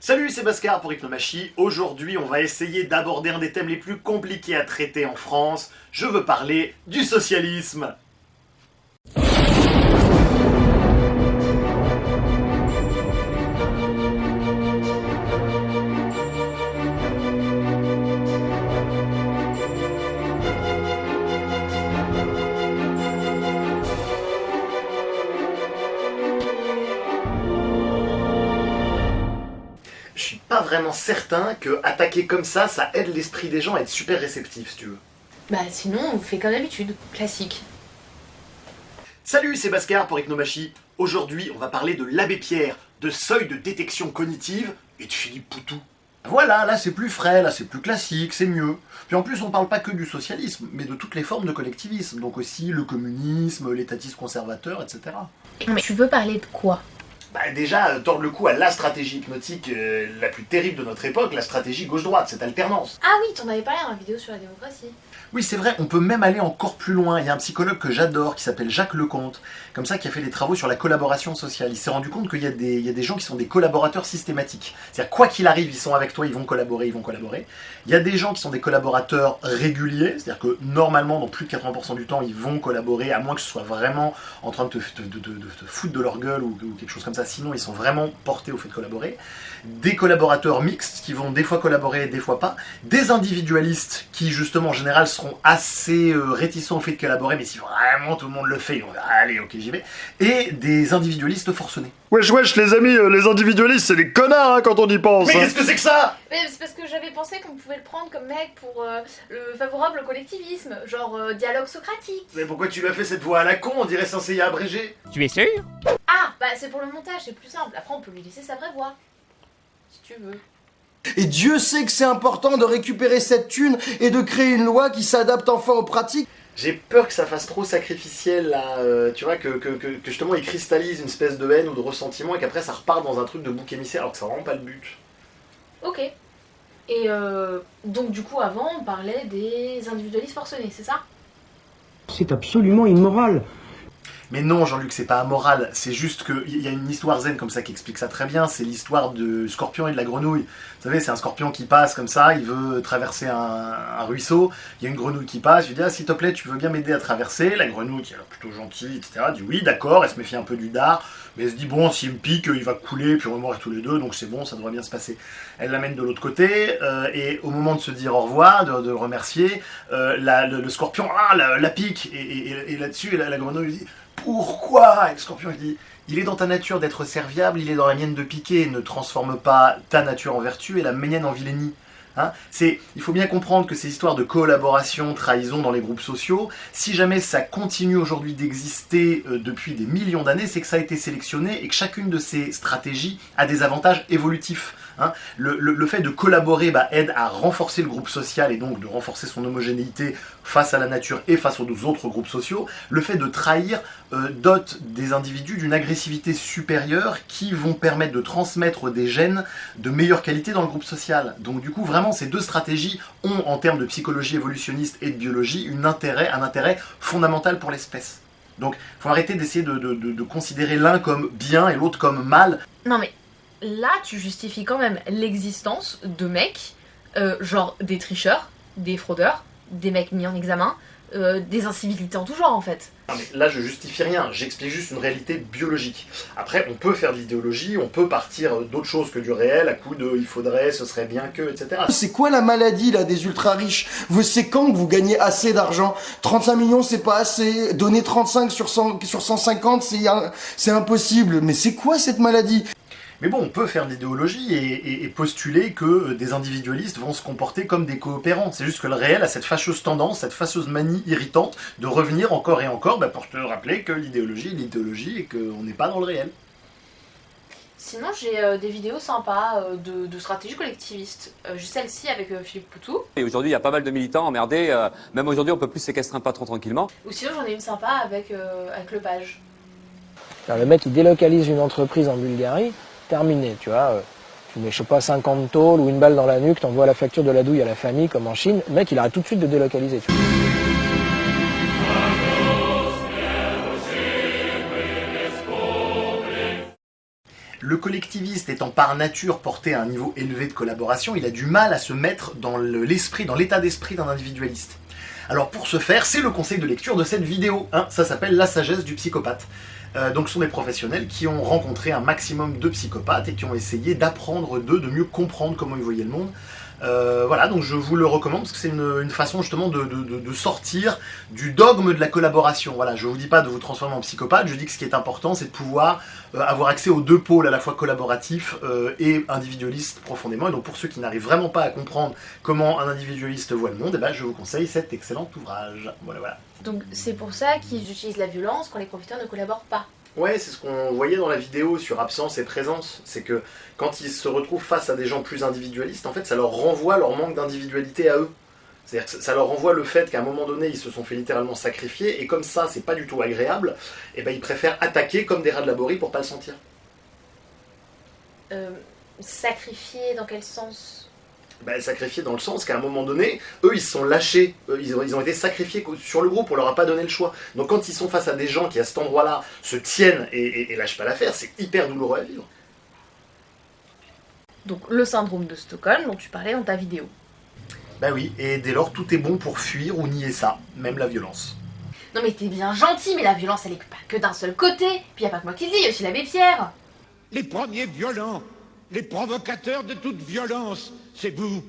Salut, c'est Bhaskar pour Hypnomachie. Aujourd'hui, on va essayer d'aborder un des thèmes les plus compliqués à traiter en France. Je veux parler du socialisme. Je suis pas vraiment certain que attaquer comme ça aide l'esprit des gens à être super réceptifs, si tu veux. Bah sinon, on fait comme d'habitude, classique. Salut, c'est Bhaskar pour Hypnomachie. Aujourd'hui, on va parler de l'abbé Pierre, de seuil de détection cognitive et de Philippe Poutou. Voilà, là c'est plus frais, là c'est plus classique, c'est mieux. Puis en plus, on parle pas que du socialisme, mais de toutes les formes de collectivisme, donc aussi le communisme, l'étatisme conservateur, etc. Mais tu veux parler de quoi? Bah déjà, tordre le cou à la stratégie hypnotique la plus terrible de notre époque, la stratégie gauche-droite, cette alternance. Ah oui, t'en avais parlé dans la vidéo sur la démocratie. Oui, c'est vrai, on peut même aller encore plus loin. Il y a un psychologue que j'adore, qui s'appelle Jacques Lecomte, comme ça, qui a fait des travaux sur la collaboration sociale. Il s'est rendu compte qu'il y a des gens qui sont des collaborateurs systématiques. C'est-à-dire, quoi qu'il arrive, ils sont avec toi, ils vont collaborer, ils vont collaborer. Il y a des gens qui sont des collaborateurs réguliers, c'est-à-dire que normalement, dans plus de 80% du temps, ils vont collaborer, à moins que ce soit vraiment en train de te foutre de leur gueule ou quelque chose comme ça. Sinon, ils sont vraiment portés au fait de collaborer. Des collaborateurs mixtes, qui vont des fois collaborer, des fois pas. Des individualistes, qui justement, en général, seront assez réticents au fait de collaborer, mais si vraiment tout le monde le fait, ils vont dire allez, ok, j'y vais. Et des individualistes forcenés. Wesh les amis, les individualistes c'est des connards quand on y pense. Mais qu'est-ce que c'est que ça? Mais c'est parce que j'avais pensé qu'on pouvait le prendre comme mec pour le favorable au collectivisme, genre dialogue socratique. Mais pourquoi tu m'as fait cette voix à la con? On dirait censé y abréger. Tu es sûr? Ah, bah c'est pour le montage, c'est plus simple. Après on peut lui laisser sa vraie voix. Si tu veux. Et Dieu sait que c'est important de récupérer cette thune et de créer une loi qui s'adapte enfin aux pratiques. J'ai peur que ça fasse trop sacrificiel là, tu vois, que justement il cristallise une espèce de haine ou de ressentiment et qu'après ça repart dans un truc de bouc émissaire alors que c'est vraiment pas le but. Ok. Et donc du coup avant on parlait des individualistes forcenés, c'est ça? C'est absolument immoral. Mais non, Jean-Luc, c'est pas amoral, c'est juste qu'il y a une histoire zen comme ça qui explique ça très bien, c'est l'histoire du scorpion et de la grenouille. Vous savez, c'est un scorpion qui passe comme ça, il veut traverser un ruisseau, il y a une grenouille qui passe, il lui dit « Ah, s'il te plaît, tu veux bien m'aider à traverser ?» La grenouille, qui est plutôt gentille, etc., dit « Oui, d'accord », elle se méfie un peu du dard, mais elle se dit « Bon, s'il me pique, il va couler, puis on va mourir tous les deux, donc c'est bon, ça devrait bien se passer. » Elle l'amène de l'autre côté, et au moment de se dire au revoir, de remercier, le scorpion la pique, et là-dessus, la grenouille lui dit « Pourquoi ?» Et le scorpion il dit « Il est dans ta nature d'être serviable, il est dans la mienne de piquer, ne transforme pas ta nature en vertu et la mienne en vilainie. » Hein, il faut bien comprendre que ces histoires de collaboration, trahison dans les groupes sociaux, si jamais ça continue aujourd'hui d'exister depuis des millions d'années, c'est que ça a été sélectionné et que chacune de ces stratégies a des avantages évolutifs. Hein. Le fait de collaborer aide à renforcer le groupe social et donc de renforcer son homogénéité face à la nature et face aux autres groupes sociaux. Le fait de trahir dote des individus d'une agressivité supérieure qui vont permettre de transmettre des gènes de meilleure qualité dans le groupe social. Donc du coup, vraiment, ces deux stratégies ont, en termes de psychologie évolutionniste et de biologie, un intérêt fondamental pour l'espèce. Donc, il faut arrêter d'essayer de considérer l'un comme bien et l'autre comme mal. Non mais là tu justifies quand même l'existence de mecs, genre des tricheurs, des fraudeurs, des mecs mis en examen, des incivilités en tout genre en fait. Non, mais là je justifie rien, j'explique juste une réalité biologique. Après on peut faire de l'idéologie, on peut partir d'autre chose que du réel, à coup de il faudrait, ce serait bien que, etc. C'est quoi la maladie là des ultra riches? C'est quand que vous gagnez assez d'argent? 35 millions c'est pas assez, donner 35 sur 150 c'est impossible. Mais c'est quoi cette maladie? Mais bon, on peut faire de l'idéologie et postuler que des individualistes vont se comporter comme des coopérants. C'est juste que le réel a cette fâcheuse tendance, cette fâcheuse manie irritante de revenir encore et encore pour te rappeler que l'idéologie est l'idéologie et qu'on n'est pas dans le réel. Sinon j'ai des vidéos sympas de stratégie collectiviste. J'ai celle-ci avec Philippe Poutou. Et aujourd'hui, il y a pas mal de militants emmerdés. Même aujourd'hui, on peut plus séquestrer un patron tranquillement. Ou sinon j'en ai une sympa avec Lepage. Alors, le mec il délocalise une entreprise en Bulgarie, terminé, tu vois. Tu mets, je sais pas, 50 tôles ou une balle dans la nuque, t'envoies la facture de la douille à la famille comme en Chine. Le mec il arrête tout de suite de délocaliser. Tu vois. Le collectiviste étant par nature porté à un niveau élevé de collaboration, il a du mal à se mettre dans l'esprit, dans l'état d'esprit d'un individualiste. Alors pour ce faire, c'est le conseil de lecture de cette vidéo, hein, ça s'appelle La sagesse du psychopathe. Donc ce sont des professionnels qui ont rencontré un maximum de psychopathes et qui ont essayé d'apprendre d'eux, de mieux comprendre comment ils voyaient le monde. Voilà, donc je vous le recommande parce que c'est une façon justement de sortir du dogme de la collaboration. Voilà, je vous dis pas de vous transformer en psychopathe, je dis que ce qui est important c'est de pouvoir avoir accès aux deux pôles à la fois collaboratif et individualiste profondément. Et donc pour ceux qui n'arrivent vraiment pas à comprendre comment un individualiste voit le monde, eh ben, je vous conseille cet excellent ouvrage. Voilà. Donc c'est pour ça qu'ils utilisent la violence quand les profiteurs ne collaborent pas. Ouais, c'est ce qu'on voyait dans la vidéo sur absence et présence. C'est que quand ils se retrouvent face à des gens plus individualistes, en fait, ça leur renvoie leur manque d'individualité à eux. C'est-à-dire que ça leur renvoie le fait qu'à un moment donné, ils se sont fait littéralement sacrifier, et comme ça, c'est pas du tout agréable, et ben ils préfèrent attaquer comme des rats de laborie pour pas le sentir. Sacrifier dans quel sens? Ben, sacrifiés dans le sens qu'à un moment donné, eux ils se sont lâchés, ils ont été sacrifiés sur le groupe, on leur a pas donné le choix. Donc quand ils sont face à des gens qui à cet endroit-là se tiennent et lâchent pas l'affaire, c'est hyper douloureux à vivre. Donc le syndrome de Stockholm dont tu parlais dans ta vidéo. Bah oui, et dès lors tout est bon pour fuir ou nier ça, même la violence. Non mais t'es bien gentil, mais la violence elle est pas que d'un seul côté. Puis y a pas que moi qui le dis, y a aussi l'abbé Pierre. Les premiers violents, les provocateurs de toute violence, c'est vous.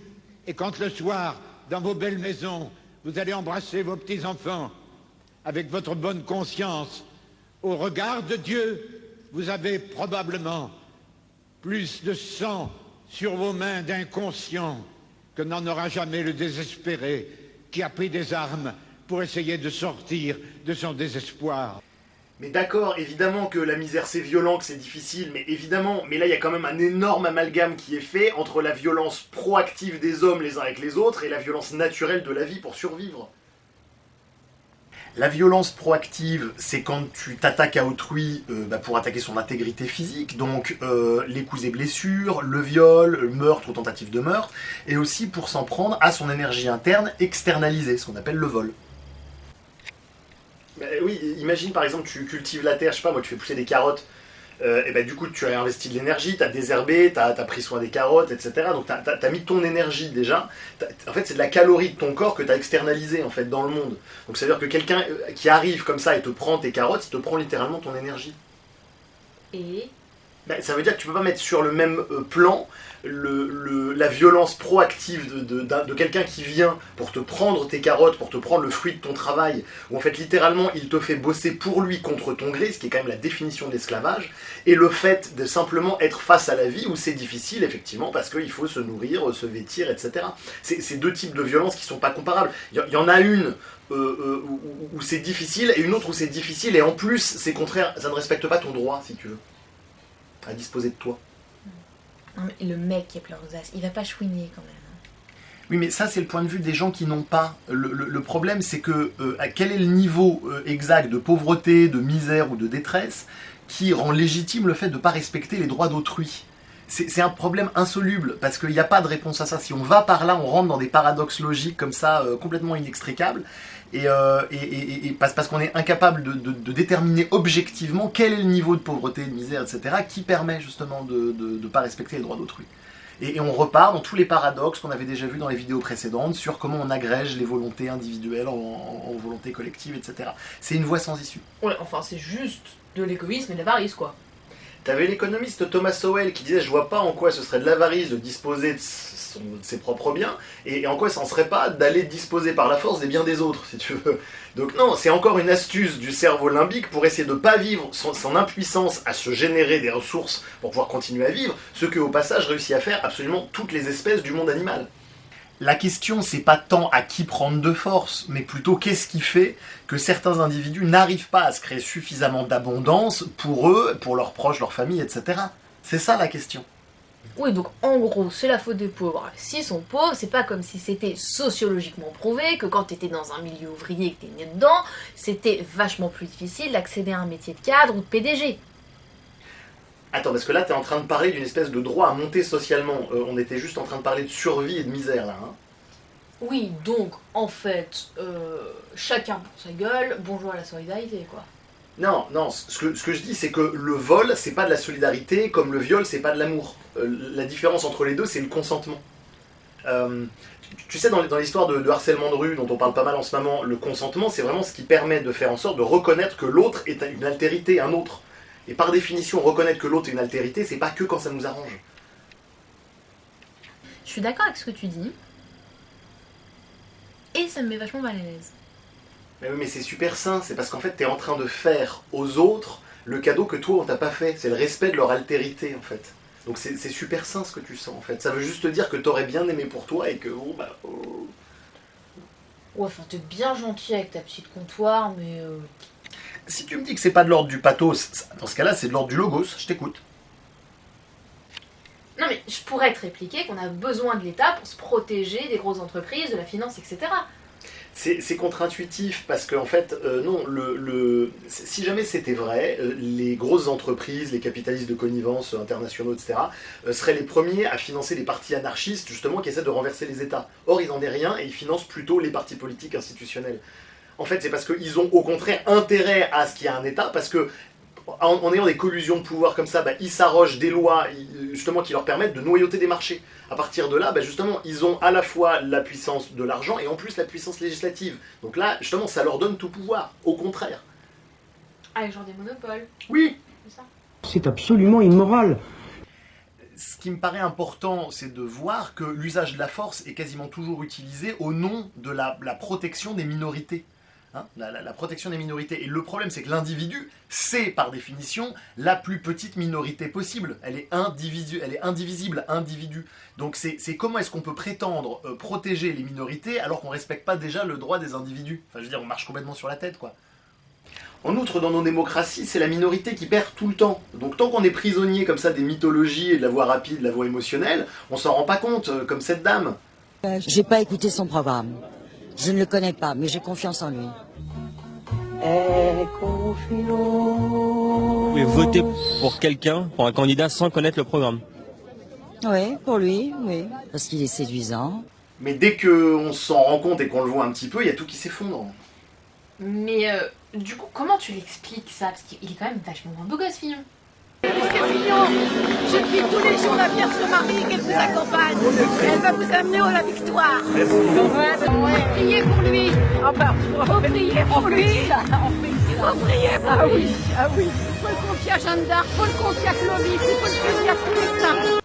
Et quand le soir, dans vos belles maisons, vous allez embrasser vos petits-enfants, avec votre bonne conscience, au regard de Dieu, vous avez probablement plus de sang sur vos mains d'inconscient que n'en aura jamais le désespéré qui a pris des armes pour essayer de sortir de son désespoir. Mais d'accord, évidemment que la misère c'est violent, que c'est difficile, mais évidemment, mais là il y a quand même un énorme amalgame qui est fait entre la violence proactive des hommes les uns avec les autres et la violence naturelle de la vie pour survivre. La violence proactive, c'est quand tu t'attaques à autrui pour attaquer son intégrité physique, donc les coups et blessures, le viol, le meurtre ou tentative de meurtre, et aussi pour s'en prendre à son énergie interne externalisée, ce qu'on appelle le vol. Oui, imagine par exemple tu cultives la terre, je sais pas moi, tu fais pousser des carottes, et ben du coup tu as investi de l'énergie, t'as désherbé, t'as pris soin des carottes, etc. Donc t'as mis ton énergie déjà, en fait c'est de la calorie de ton corps que t'as externalisé en fait dans le monde. Donc ça veut dire que quelqu'un qui arrive comme ça et te prend tes carottes, il te prend littéralement ton énergie. Et Ben, ça veut dire que tu peux pas mettre sur le même plan la violence proactive de quelqu'un qui vient pour te prendre tes carottes, pour te prendre le fruit de ton travail, où en fait littéralement il te fait bosser pour lui contre ton gré, ce qui est quand même la définition de l'esclavage, et le fait de simplement être face à la vie où c'est difficile effectivement parce qu'il faut se nourrir, se vêtir, etc. C'est deux types de violences qui sont pas comparables. Il y en a une où c'est difficile et une autre où c'est difficile et en plus c'est contraire, ça ne respecte pas ton droit si tu veux, à disposer de toi. non, mais le mec qui est plein rosace, il va pas chouiner quand même. Oui, mais ça, c'est le point de vue des gens qui n'ont pas. Le problème, c'est que quel est le niveau exact de pauvreté, de misère ou de détresse qui rend légitime le fait de ne pas respecter les droits d'autrui? C'est un problème insoluble, parce qu'il n'y a pas de réponse à ça. Si on va par là, on rentre dans des paradoxes logiques comme ça, complètement inextricables, et parce qu'on est incapable de déterminer objectivement quel est le niveau de pauvreté, de misère, etc., qui permet justement de ne pas respecter les droits d'autrui. Et on repart dans tous les paradoxes qu'on avait déjà vus dans les vidéos précédentes sur comment on agrège les volontés individuelles en volontés collectives, etc. C'est une voie sans issue. Ouais, enfin c'est juste de l'égoïsme et de l'avarice quoi. T'avais l'économiste Thomas Sowell qui disait « Je vois pas en quoi ce serait de l'avarice de disposer de ses propres biens, et en quoi ça en serait pas d'aller disposer par la force des biens des autres, si tu veux. » Donc non, c'est encore une astuce du cerveau limbique pour essayer de pas vivre son impuissance à se générer des ressources pour pouvoir continuer à vivre, ce que au passage réussit à faire absolument toutes les espèces du monde animal. La question, c'est pas tant à qui prendre de force, mais plutôt qu'est-ce qui fait que certains individus n'arrivent pas à se créer suffisamment d'abondance pour eux, pour leurs proches, leurs familles, etc. C'est ça la question. Oui, donc en gros, c'est la faute des pauvres. S'ils sont pauvres, c'est pas comme si c'était sociologiquement prouvé que quand t'étais dans un milieu ouvrier et que t'es né dedans, c'était vachement plus difficile d'accéder à un métier de cadre ou de PDG. Attends, parce que là, t'es en train de parler d'une espèce de droit à monter socialement. On était juste en train de parler de survie et de misère, là. Hein. Oui, donc, en fait, chacun pour sa gueule, bonjour à la solidarité, quoi. Non, non, ce que je dis, c'est que le vol, c'est pas de la solidarité, comme le viol, c'est pas de l'amour. La différence entre les deux, c'est le consentement. Tu sais, dans l'histoire de harcèlement de rue, dont on parle pas mal en ce moment, le consentement, c'est vraiment ce qui permet de faire en sorte de reconnaître que l'autre est une altérité, un autre. Et par définition, reconnaître que l'autre est une altérité, c'est pas que quand ça nous arrange. Je suis d'accord avec ce que tu dis. Et ça me met vachement mal à l'aise. Mais oui, mais c'est super sain, c'est parce qu'en fait, t'es en train de faire aux autres le cadeau que toi, on t'a pas fait. C'est le respect de leur altérité, en fait. Donc c'est super sain ce que tu sens, en fait. Ça veut juste dire que t'aurais bien aimé pour toi et que, Ouais, enfin, t'es bien gentil avec ta petite comptoir, mais... Si tu me dis que c'est pas de l'ordre du pathos, dans ce cas-là, c'est de l'ordre du logos, je t'écoute. Non, mais je pourrais te répliquer qu'on a besoin de l'État pour se protéger des grosses entreprises, de la finance, etc. C'est contre-intuitif parce qu'en fait, non, si jamais c'était vrai, les grosses entreprises, les capitalistes de connivence internationaux, etc., seraient les premiers à financer les partis anarchistes, justement, qui essaient de renverser les États. Or, ils n'en est rien et ils financent plutôt les partis politiques institutionnels. En fait, c'est parce qu'ils ont au contraire intérêt à ce qu'il y ait un État, parce que en ayant des collusions de pouvoir comme ça, ils s'arrogent des lois justement qui leur permettent de noyauter des marchés. À partir de là, justement, ils ont à la fois la puissance de l'argent et en plus la puissance législative. Donc là, justement, ça leur donne tout pouvoir, au contraire. Ah, genre des monopoles. Oui. C'est ça. C'est absolument immoral. Ce qui me paraît important, c'est de voir que l'usage de la force est quasiment toujours utilisé au nom de la protection des minorités. Hein, la protection des minorités. Et le problème, c'est que l'individu, c'est par définition la plus petite minorité possible. Elle est indivisible, individu. Donc c'est comment est-ce qu'on peut prétendre protéger les minorités alors qu'on ne respecte pas déjà le droit des individus. Enfin, je veux dire, on marche complètement sur la tête, quoi. En outre, dans nos démocraties, c'est la minorité qui perd tout le temps. Donc tant qu'on est prisonnier comme ça des mythologies et de la voie rapide, de la voie émotionnelle, on s'en rend pas compte, comme cette dame. J'ai pas écouté son programme. Je ne le connais pas, mais j'ai confiance en lui. Vous pouvez voter pour quelqu'un, pour un candidat, sans connaître le programme. Oui, pour lui, oui. Parce qu'il est séduisant. Mais dès qu'on s'en rend compte et qu'on le voit un petit peu, il y a tout qui s'effondre. Mais du coup, comment tu l'expliques ça? Parce qu'il est quand même vachement moins beau gosse, Fillon. Fillon, je prie tous les jours la Vierge Marie qu'elle vous accompagne. Elle va vous amener à la victoire. Priez pour lui. Faut prier pour lui. Faut prier pour lui. Ah oui. Faut le confier à Jeanne d'Arc, faut le confier à Clovis, faut le confier à tous les saints.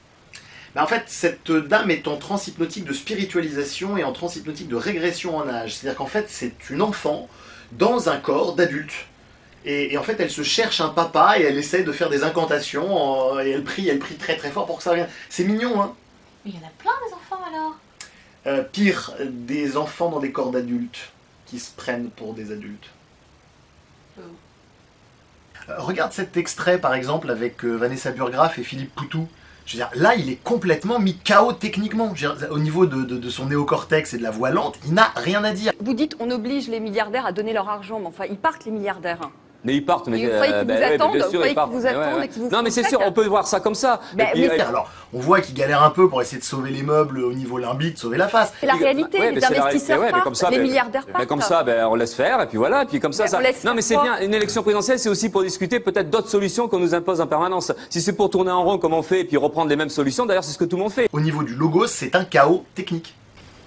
En fait, cette dame est en transe hypnotique de spiritualisation et en transe hypnotique de régression en âge. C'est-à-dire qu'en fait, c'est une enfant dans un corps d'adulte. Et en fait, elle se cherche un papa et elle essaie de faire des incantations et elle prie très très fort pour que ça revienne. C'est mignon, hein. Mais il y en a plein des enfants alors. Pire, des enfants dans des corps d'adultes qui se prennent pour des adultes. Regarde cet extrait par exemple avec Vanessa Burgraff et Philippe Poutou. Je veux dire, là, il est complètement mis KO techniquement. Je veux dire, au niveau de son néocortex et de la voix lente, il n'a rien à dire. Vous dites on oblige les milliardaires à donner leur argent, mais enfin ils partent les milliardaires. Mais ils partent, mais vous croyez qu'ils vous attendent, bien sûr, ils partent. et qu'ils vous non, mais c'est sûr, on peut voir ça comme ça. Alors, on voit qu'il galère un peu pour essayer de sauver les meubles au niveau limbique, de sauver la face. C'est la réalité, les investisseurs partent, les milliardaires partent. Comme ça, on laisse faire, et puis voilà, puis comme ça, ça... Non, mais c'est bien, une élection présidentielle, c'est aussi pour discuter peut-être d'autres solutions qu'on nous impose en permanence. Si c'est pour tourner en rond comme on fait, et puis reprendre les mêmes solutions, d'ailleurs, c'est ce que tout le monde fait. Au niveau du logos, c'est un chaos technique.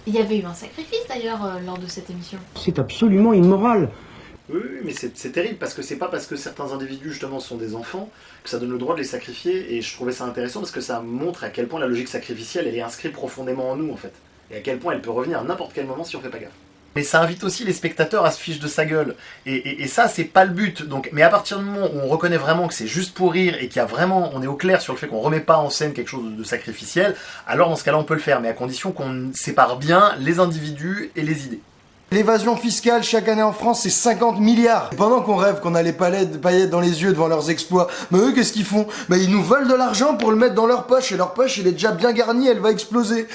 Il y avait eu un sacrifice d'ailleurs lors de cette émission. C'est absolument immoral. Oui, mais c'est terrible parce que c'est pas parce que certains individus justement sont des enfants que ça donne le droit de les sacrifier, et je trouvais ça intéressant parce que ça montre à quel point la logique sacrificielle elle est inscrite profondément en nous en fait, et à quel point elle peut revenir à n'importe quel moment si on fait pas gaffe. Mais ça invite aussi les spectateurs à se fiche de sa gueule, et ça c'est pas le but. Donc, mais à partir du moment où on reconnaît vraiment que c'est juste pour rire et qu'il y a vraiment, on est au clair sur le fait qu'on remet pas en scène quelque chose de sacrificiel, alors dans ce cas-là on peut le faire, mais à condition qu'on sépare bien les individus et les idées. L'évasion fiscale chaque année en France, c'est 50 milliards. Pendant qu'on rêve qu'on a les paillettes dans les yeux devant leurs exploits, mais eux, qu'est-ce qu'ils font? Ils nous volent de l'argent pour le mettre dans leur poche, et leur poche, elle est déjà bien garnie, elle va exploser.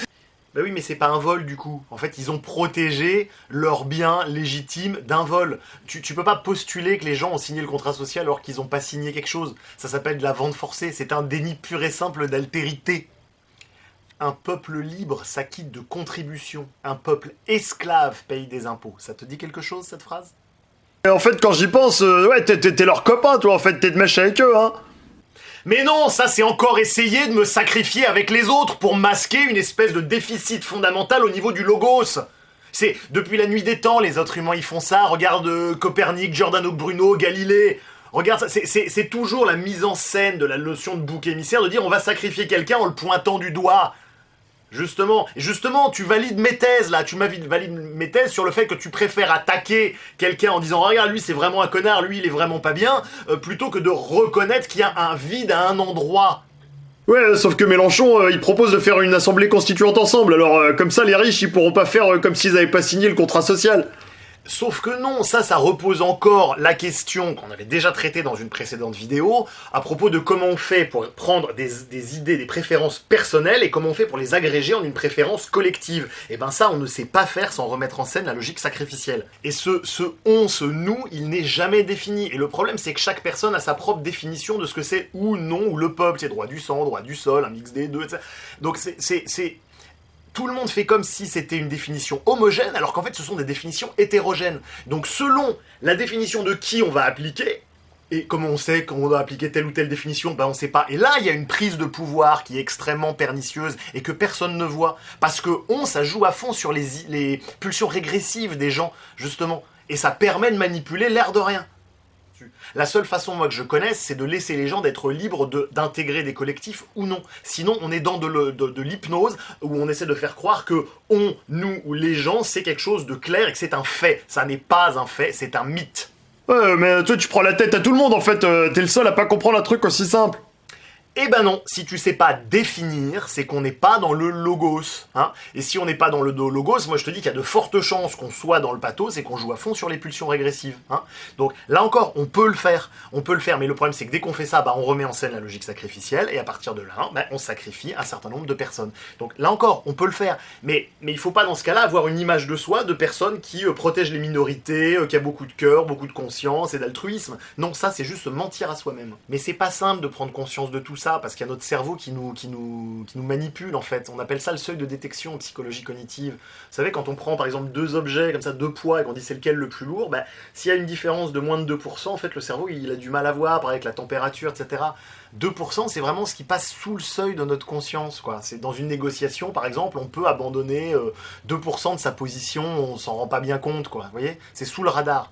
Bah oui, mais c'est pas un vol du coup. En fait, ils ont protégé leur bien légitime d'un vol. Tu peux pas postuler que les gens ont signé le contrat social alors qu'ils ont pas signé quelque chose. Ça s'appelle de la vente forcée. C'est un déni pur et simple d'altérité. Un peuple libre s'acquitte de contributions. Un peuple esclave paye des impôts. Ça te dit quelque chose, cette phrase? Et en fait, quand j'y pense, ouais, t'es leur copain, toi, en fait, t'es de mèche avec eux, hein. Mais non, ça c'est encore essayer de me sacrifier avec les autres pour masquer une espèce de déficit fondamental au niveau du logos. C'est depuis la nuit des temps, les êtres humains ils font ça. Regarde Copernic, Giordano Bruno, Galilée. Regarde, c'est toujours la mise en scène de la notion de bouc émissaire, de dire on va sacrifier quelqu'un en le pointant du doigt. Justement, tu valides mes thèses là, tu valides mes thèses sur le fait que tu préfères attaquer quelqu'un en disant regarde lui c'est vraiment un connard, lui il est vraiment pas bien, plutôt que de reconnaître qu'il y a un vide à un endroit. Ouais, sauf que Mélenchon, il propose de faire une assemblée constituante ensemble, alors comme ça les riches ils pourront pas faire comme s'ils avaient pas signé le contrat social. Sauf que non, ça repose encore la question qu'on avait déjà traitée dans une précédente vidéo, à propos de comment on fait pour prendre des idées, des préférences personnelles, et comment on fait pour les agréger en une préférence collective. Et ben ça, on ne sait pas faire sans remettre en scène la logique sacrificielle. Et ce on, ce nous, il n'est jamais défini. Et le problème, c'est que chaque personne a sa propre définition de ce que c'est ou non, ou le peuple, c'est droit du sang, droit du sol, un mix des deux, etc. Donc tout le monde fait comme si c'était une définition homogène, alors qu'en fait ce sont des définitions hétérogènes. Donc selon la définition de qui on va appliquer, et comment on sait qu'on doit appliquer telle ou telle définition, ben on sait pas. Et là, il y a une prise de pouvoir qui est extrêmement pernicieuse et que personne ne voit. Parce que ça joue à fond sur les pulsions régressives des gens, justement. Et ça permet de manipuler l'air de rien. La seule façon, moi, que je connaisse, c'est de laisser les gens d'être libres d'intégrer des collectifs ou non. Sinon, on est dans de l'hypnose, où on essaie de faire croire que nous ou les gens, c'est quelque chose de clair et que c'est un fait. Ça n'est pas un fait, c'est un mythe. Ouais, mais toi, tu prends la tête à tout le monde, en fait. T'es le seul à pas comprendre un truc aussi simple. Eh ben non, si tu sais pas définir, c'est qu'on n'est pas dans le logos, hein. Et si on n'est pas dans le logos, moi je te dis qu'il y a de fortes chances qu'on soit dans le pathos et qu'on joue à fond sur les pulsions régressives, hein. Donc là encore, on peut le faire, mais le problème c'est que dès qu'on fait ça, bah on remet en scène la logique sacrificielle, et à partir de là, bah, on sacrifie un certain nombre de personnes. Donc là encore, on peut le faire, mais il faut pas dans ce cas-là avoir une image de soi de personne qui protège les minorités, qui a beaucoup de cœur, beaucoup de conscience et d'altruisme. Non, ça c'est juste se mentir à soi-même. Mais c'est pas simple de prendre conscience de tout ça, parce qu'il y a notre cerveau qui nous manipule en fait. On appelle ça le seuil de détection en psychologie cognitive. Vous savez, quand on prend par exemple deux objets comme ça, deux poids, et qu'on dit c'est lequel le plus lourd, bah, s'il y a une différence de moins de 2%, en fait le cerveau il a du mal à voir, pareil avec la température, etc. 2% c'est vraiment ce qui passe sous le seuil de notre conscience, quoi. C'est dans une négociation par exemple, on peut abandonner 2% de sa position, on s'en rend pas bien compte, quoi. Vous voyez, c'est sous le radar.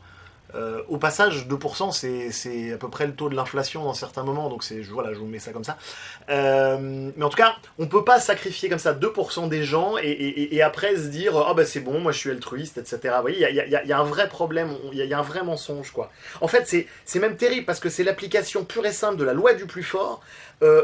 Au passage, 2% c'est à peu près le taux de l'inflation dans certains moments, donc voilà, je vous mets ça comme ça. Mais en tout cas, on peut pas sacrifier comme ça 2% des gens et après se dire « Ah bah c'est bon, moi je suis altruiste, etc. » Vous voyez, il y a un vrai problème, il y a un vrai mensonge, quoi. En fait, c'est même terrible parce que c'est l'application pure et simple de la loi du plus fort,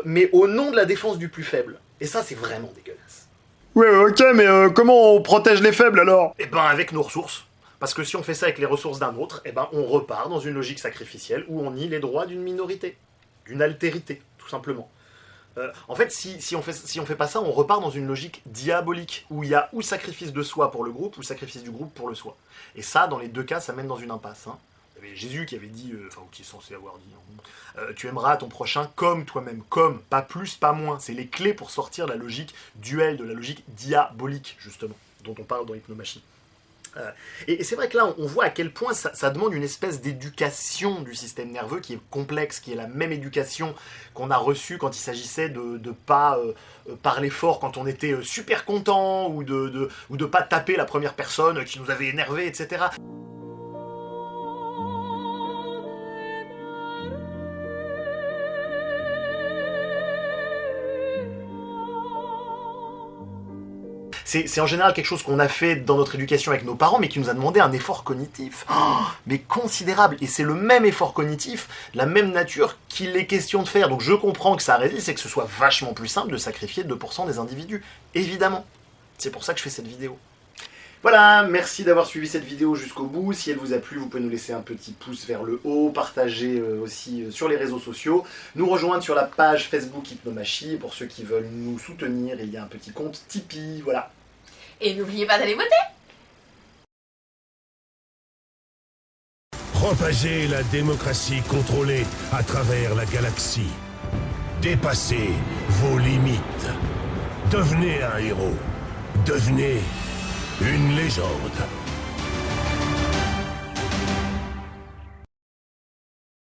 mais au nom de la défense du plus faible. Et ça, c'est vraiment dégueulasse. Ouais, ok, mais comment on protège les faibles alors? Eh ben avec nos ressources. Parce que si on fait ça avec les ressources d'un autre, eh ben on repart dans une logique sacrificielle où on nie les droits d'une minorité, d'une altérité, tout simplement. En fait, si on fait pas ça, on repart dans une logique diabolique, où il y a ou sacrifice de soi pour le groupe, ou sacrifice du groupe pour le soi. Et ça, dans les deux cas, ça mène dans une impasse, hein. Il y avait Jésus qui avait dit, enfin, qui est censé avoir dit, tu aimeras ton prochain comme toi-même, comme, pas plus, pas moins. C'est les clés pour sortir de la logique duel, de la logique diabolique, justement, dont on parle dans Hypnomachie. Et c'est vrai que là, on voit à quel point ça demande une espèce d'éducation du système nerveux qui est complexe, qui est la même éducation qu'on a reçue quand il s'agissait de pas parler fort quand on était super content, ou de pas taper la première personne qui nous avait énervé, etc. C'est en général quelque chose qu'on a fait dans notre éducation avec nos parents, mais qui nous a demandé un effort cognitif, mais considérable. Et c'est le même effort cognitif, la même nature qu'il est question de faire. Donc je comprends que ça résiste et que ce soit vachement plus simple de sacrifier 2% des individus. Évidemment. C'est pour ça que je fais cette vidéo. Voilà, merci d'avoir suivi cette vidéo jusqu'au bout. Si elle vous a plu, vous pouvez nous laisser un petit pouce vers le haut, partager aussi sur les réseaux sociaux, nous rejoindre sur la page Facebook Hypnomachie. Pour ceux qui veulent nous soutenir, il y a un petit compte Tipeee, voilà. Et n'oubliez pas d'aller voter. Propagez la démocratie contrôlée à travers la galaxie. Dépassez vos limites. Devenez un héros. Devenez une légende.